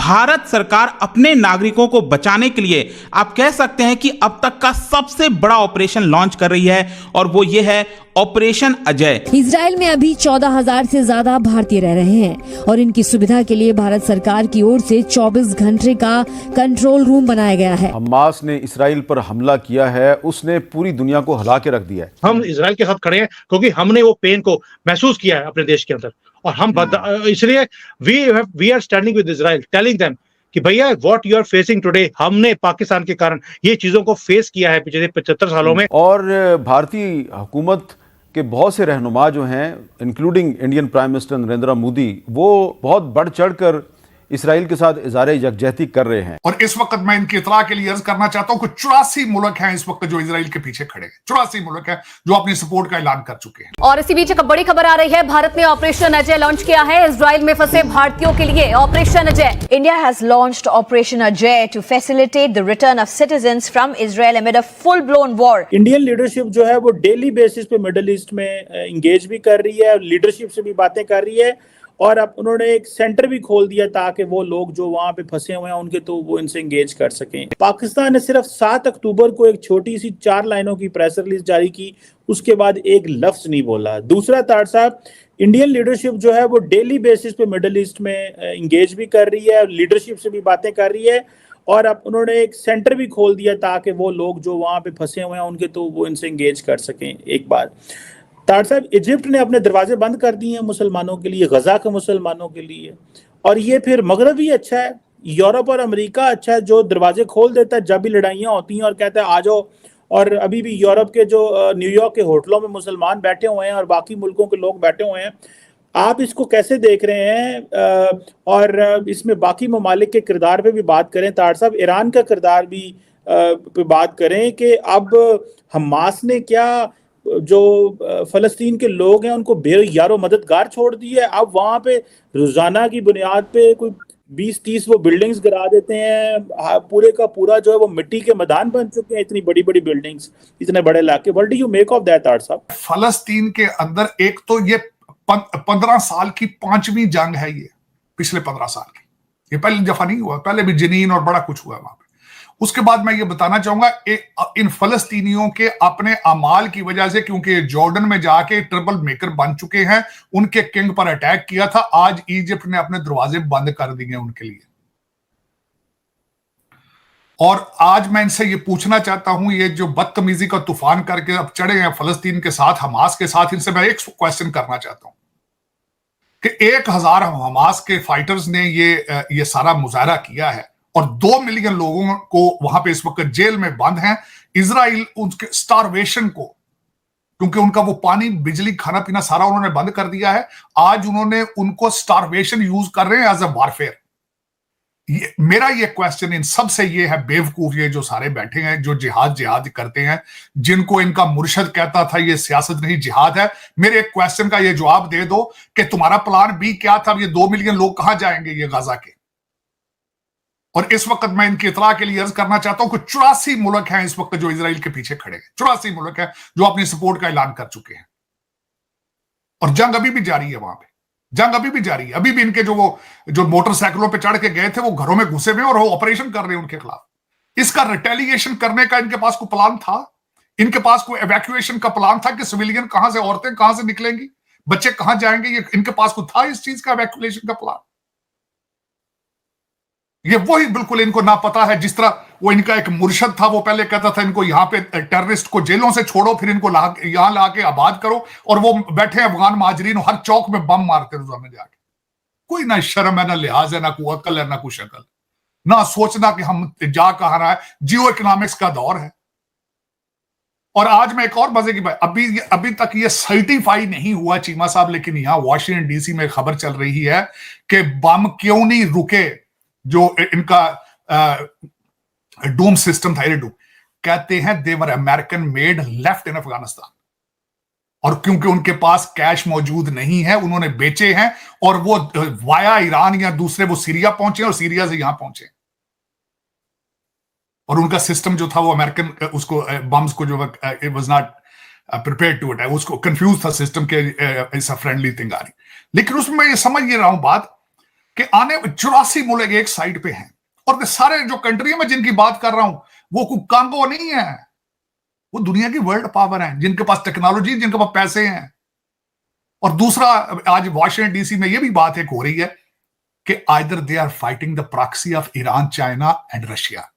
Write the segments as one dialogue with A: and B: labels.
A: भारत सरकार अपने नागरिकों को बचाने के लिए आप कह सकते हैं कि अब तक का सबसे बड़ा ऑपरेशन लॉन्च कर रही है, और वो ये है ऑपरेशन अजय।
B: इजराइल में अभी 14,000 से ज्यादा भारतीय रह रहे हैं और इनकी सुविधा के लिए भारत सरकार की ओर से 24 घंटे का कंट्रोल रूम बनाया गया है।
C: हमास ने इजराइल पर हमला किया है, उसने पूरी दुनिया को हिला के रख दिया है।
D: हम इजराइल के साथ खड़े हैं क्योंकि हमने वो पेन को महसूस किया है अपने देश के अंदर, और हम इसलिए we are standing with Israel, telling them कि भैया what you are facing today, हमने पाकिस्तान के कारण ये चीजों को फेस किया है पिछले 75 सालों में।
C: और भारतीय हुकूमत के बहुत से रहनुमा जो हैं, including Indian prime minister Narendra Modi, वो बहुत बढ़ चढ़कर इसराइल के साथ इज़हार यकजहती कर रहे हैं।
E: और इस वक्त मैं इनकी इतला के लिए अर्ज करना चाहता हूं कि 84 मुल्क हैं इस वक्त जो इजराइल के पीछे खड़े हैं। 84 मुल्क हैं जो अपनी सपोर्ट का ऐलान कर चुके हैं।
F: और इसी बीच एक बड़ी खबर आ रही है, भारत ने ऑपरेशन अजय लॉन्च किया है इजराइल में फंसे भारतीयों के लिए। Operation Ajay,
G: India has launched operation Ajay to facilitate the return of citizens from Israel amid a full blown war.
H: Indian leadership जो है वो डेली बेसिस पे मिडिल ईस्ट में इंगेज भी कर रही है, लीडरशिप से भी बातें कर रही है, और अब उन्होंने एक सेंटर भी खोल दिया ताकि वो लोग जो वहां पे फंसे हुए हैं उनके तो वो इनसे एंगेज कर सकें। पाकिस्तान ने सिर्फ 7 अक्टूबर को एक छोटी सी 4 लाइनों की प्रेस रिलीज जारी की, उसके बाद एक लफ्ज नहीं बोला। दूसरा तार साहब, इंडियन लीडरशिप जो है वो डेली बेसिस पे मिडिल ईस्ट में इंगेज भी कर रही है, लीडरशिप से भी बातें कर रही है, और अब उन्होंने एक सेंटर भी खोल दिया ताकि वो लोग जो वहां पे फंसे हुए हैं उनके तो वो इनसे एंगेज कर सकें। एक बात तार साहब, इजिप्ट ने अपने दरवाजे बंद कर दिए हैं मुसलमानों के लिए, गजा के मुसलमानों के लिए, और ये फिर मगरब ही अच्छा है, यूरोप और अमेरिका अच्छा है जो दरवाजे खोल देता है जब भी लड़ाइयाँ होती हैं और कहता है आ जाओ। और अभी भी यूरोप के जो न्यूयॉर्क के होटलों में मुसलमान बैठे हुए हैं और बाकी मुल्कों के लोग बैठे हुए हैं। आप इसको कैसे देख रहे हैं? और इसमें बाकी ममालिक के किरदार पे भी बात करें तार साहब, ईरान का किरदार भी पे बात करें कि अब हमास ने क्या जो फलस्तीन के लोग हैं उनको बेयारो मददगार छोड़ दी है। अब वहाँ पे रोजाना की बुनियाद पे कोई 20-30 वो बिल्डिंग्स गिरा देते हैं, पूरे का पूरा जो है वो मिट्टी के मैदान बन चुके हैं, इतनी बड़ी बड़ी बिल्डिंग्स, इतने बड़े इलाके। What do you make of that art साहब?
E: फलस्तीन के अंदर एक तो ये 15 साल की 5वीं जंग है, ये पिछले 15 साल की, ये पहली दफा नहीं हुआ, पहले भी जनीन और बड़ा कुछ हुआ वहां पे। उसके बाद मैं ये बताना चाहूंगा इन फलस्तीनियों के अपने अमाल की वजह से, क्योंकि जॉर्डन में जाके ट्रबल मेकर बन चुके हैं, उनके किंग पर अटैक किया था, आज इजिप्ट ने अपने दरवाजे बंद कर दिए उनके लिए। और आज मैं इनसे ये पूछना चाहता हूं, ये जो बदतमीजी का तूफान करके अब चढ़े हैं फलस्तीन के साथ, हमास के साथ, इनसे मैं एक क्वेश्चन करना चाहता हूं कि 1000 हमास के फाइटर्स ने ये सारा मुजाहरा किया है और 2 मिलियन लोगों को वहां पे इस वक्त जेल में बंद हैं। इजराइल उनके स्टारवेशन को, क्योंकि उनका वो पानी, बिजली, खाना पीना सारा उन्होंने बंद कर दिया है, आज उन्होंने उनको स्टारवेशन यूज कर रहे हैं एज ए वारफेयर। मेरा ये क्वेश्चन इन सब से ये है, बेवकूफ ये जो सारे बैठे हैं जो जिहाद करते हैं, जिनको इनका मुर्शद कहता था ये सियासत नहीं जिहाद है, मेरे एक क्वेश्चन का ये जवाब दे दो कि तुम्हारा प्लान बी क्या था? ये 2 मिलियन लोग कहां जाएंगे ये गाजा के? और इस वक्त मैं इनकी इतला के लिए अर्ज करना चाहता हूं कि 84 मुल्क हैं इस वक्त जो इजराइल के पीछे खड़े हैं। 84 मुल्क हैं जो अपनी सपोर्ट का ऐलान कर चुके हैं, और जंग अभी भी जारी है, वहां पे जंग अभी भी जारी है। अभी भी इनके जो मोटरसाइकिलों पे चढ़ के गए थे वो घरों में घुसे हुए और वो ऑपरेशन कर रहे हैं उनके खिलाफ। इसका रिटेलिएशन करने का इनके पास कोई प्लान था? इनके पास कोई एवैक्यूएशन का प्लान था कि सिविलियन कहां से, औरतें कहां से निकलेंगी, बच्चे कहां जाएंगे? ये इनके पास कोई था इस चीज का एवैक्यूएशन का प्लान? ये वही बिल्कुल इनको ना पता है, जिस तरह वो इनका एक मुर्शद था, वो पहले कहता था इनको यहाँ पे टेररिस्ट को जेलों से छोड़ो, फिर इनको यहां लाके आबाद करो, और वो बैठे अफगान महाजरीन हर चौक में बम मारते रोजाना जाके। कोई ना शर्म है, ना लिहाज है, ना कोई अकल है, ना कोई शक्ल, ना सोचना कि हम जा कहां रहा है। जियो इकोनॉमिक्स का दौर है। और आज मैं एक और मजे की बात, अभी तक ये सर्टिफाई नहीं हुआ चीमा साहब, लेकिन यहां वॉशिंगटन डीसी में खबर चल रही है कि बम क्यों नहीं रुके, जो इनका डूम सिस्टम था, डूम, कहते हैं they were American made, left in Afghanistan, और क्योंकि उनके पास कैश मौजूद नहीं है उन्होंने बेचे हैं, और वो वाया ईरान या दूसरे वो सीरिया पहुंचे और सीरिया से यहां पहुंचे, और उनका सिस्टम जो था वो अमेरिकन उसको बम्स को जो it was not prepared to attack, उसको कंफ्यूज था सिस्टम के, इट्स अ फ्रेंडली थिंग आ रही। लेकिन उसमें मैं ये समझ ये रहा हूं बात कि आने 84 मुल्क एक साइड पे हैं, और सारे जो कंट्री में जिनकी बात कर रहा हूं वो कांगो नहीं है, वो दुनिया की वर्ल्ड पावर है, जिनके पास टेक्नोलॉजी, जिनके पास पैसे हैं। और दूसरा, आज वाशिंगटन डीसी में ये भी बात एक हो रही है कि either they are fighting the proxy of Iran, China and Russia.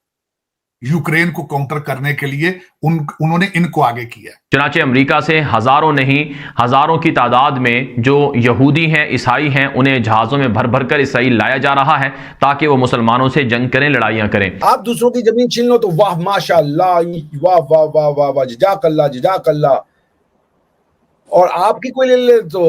E: Ukraine को काउंटर करने के लिए उन्होंने इनको आगे किया।
I: चुनाचे अमेरिका से हजारों नहीं हजारों की तादाद में जो यहूदी हैं, ईसाई हैं, उन्हें जहाज़ों में भर भर कर इसराइल लाया जा रहा है ताकि वो मुसलमानों से जंग करें, लड़ाइयां करें।
J: आप दूसरों की जमीन छीन लो तो वाह माशाअल्लाह, वाह वाह वाह वाह वाह, जज़ाकल्लाह जज़ाकल्लाह, और आपकी कोई ले ले तो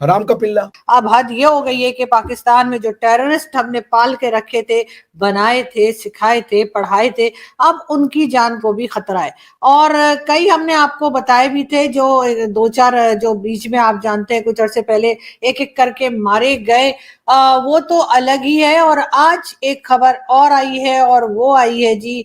J: हराम का पिल्ला।
K: अब हद ये हो गई है कि पाकिस्तान में जो टेररिस्ट हमने पाल के रखे थे, बनाए थे, सिखाए थे, पढ़ाए थे, अब उनकी जान को भी खतरा है। और कई हमने आपको बताए भी थे, जो 2-4 जो बीच में आप जानते हैं कुछ अरसे पहले एक एक करके मारे गए, वो तो अलग ही है। और आज एक खबर और आई है, और वो आई है जी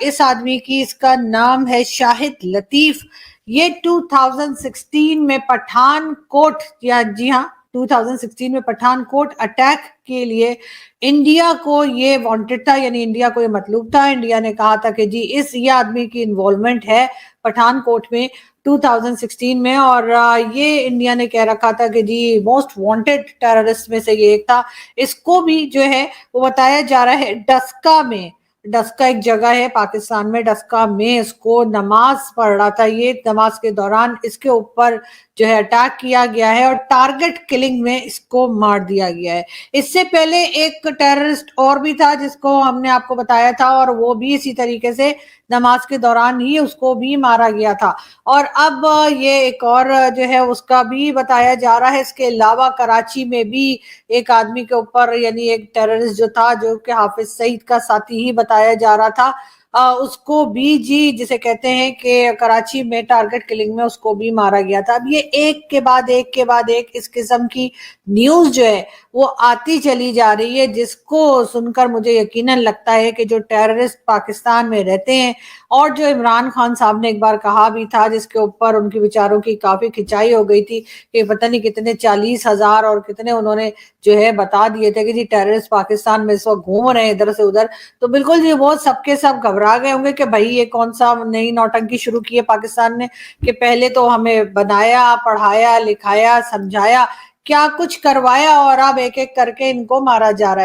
K: इस आदमी की, इसका नाम है शाहिद लतीफ। ये 2016 में पठानकोट, या जी हाँ 2016 में पठानकोट अटैक के लिए इंडिया को ये वांटेड था, यानी इंडिया को ये मतलूब था। इंडिया ने कहा था कि जी ये आदमी की इन्वॉल्वमेंट है पठानकोट में 2016 में, और ये इंडिया ने कह रखा था कि जी मोस्ट वांटेड टेररिस्ट में से ये एक था। इसको भी जो है वो बताया जा रहा है डस्का में, डस्का एक जगह है पाकिस्तान में, डस्का में इसको नमाज पढ़ रहा था, ये नमाज के दौरान इसके ऊपर जो है अटैक किया गया है और टारगेट किलिंग में इसको मार दिया गया है। इससे पहले एक टेररिस्ट और भी था जिसको हमने आपको बताया था, और वो भी इसी तरीके से नमाज के दौरान ही उसको भी मारा गया था। और अब ये एक और जो है उसका भी बताया जा रहा है। इसके अलावा कराची में भी एक आदमी के ऊपर, यानी एक टेररिस्ट जो था, जो कि हाफिज सईद का साथी ही बताया जा रहा था, उसको भी जी, जिसे कहते हैं कि कराची में टारगेट किलिंग में उसको भी मारा गया था। अब ये एक के बाद एक इस किस्म की न्यूज जो है वो आती चली जा रही है, जिसको सुनकर मुझे यकीनन लगता है कि जो टेररिस्ट पाकिस्तान में रहते हैं, और जो इमरान खान साहब ने एक बार कहा भी था, जिसके ऊपर उनकी विचारों की काफी खिंचाई हो गई थी कि पता नहीं कितने 40,000 और कितने उन्होंने जो है बता दिए थे कि जी टेररिस्ट पाकिस्तान में इस वक्त घूम रहे हैं इधर से उधर। तो बिल्कुल जी वो सबके सब घबरा गए होंगे कि भाई ये कौन सा नई नौटंकी शुरू की है पाकिस्तान ने, कि पहले तो हमें बनाया, पढ़ाया, लिखाया, समझाया, क्या कुछ करवाया, और अब एक एक करके इनको मारा जा रहा है।